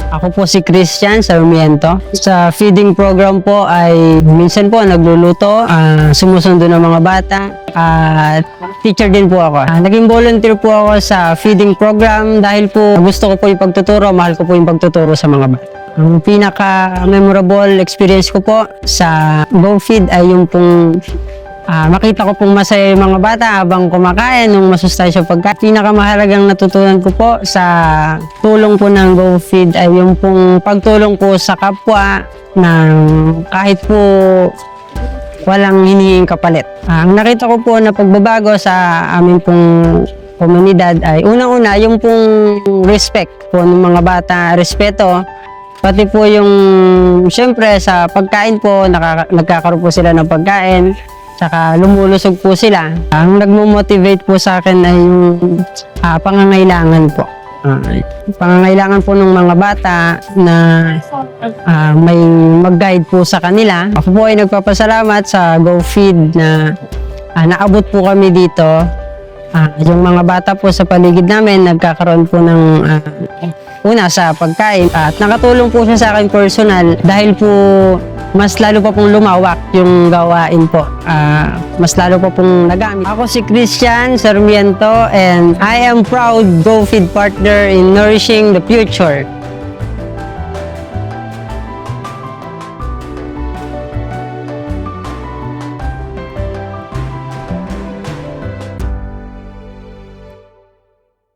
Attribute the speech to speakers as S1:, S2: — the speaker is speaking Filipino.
S1: Ako po si Christian Sarmiento. Sa feeding program po ay minsan po nagluluto, sumusundo ng mga bata, at teacher din po ako. Naging volunteer po ako sa feeding program dahil po gusto ko po yung pagtuturo, mahal ko po yung pagtuturo sa mga bata. Ang pinaka-memorable experience ko po sa GoFeed ay yung pong makita ko pong masaya yung mga bata habang kumakain ng masustansya pagkain. Pinakamahalagang natutunan ko po sa tulong po ng GoFeed ay yung pong pagtulong po sa kapwa ng kahit po walang hinihinging kapalit. Ang nakita ko po na pagbabago sa amin pong komunidad ay unang-una yung pong respect po ng mga bata, respeto. Pati po yung, syempre sa pagkain po, nagkakaroon po sila ng pagkain, tsaka lumulusog po sila. Ang nagmo-motivate po sa akin ay yung pangangailangan po. Pangangailangan po ng mga bata na may mag-guide po sa kanila. Ako po ay nagpapasalamat sa GoFeed na naabot po kami dito. Yung mga bata po sa paligid namin nagkakaroon po ng una sa pagkain at nakatulong po siya sa akin personal dahil po mas lalo pa pong lumawak yung gawain po. Mas lalo pa pong nagamit. Ako si Christian Sarmiento and I am proud GoFeed partner in nourishing the future.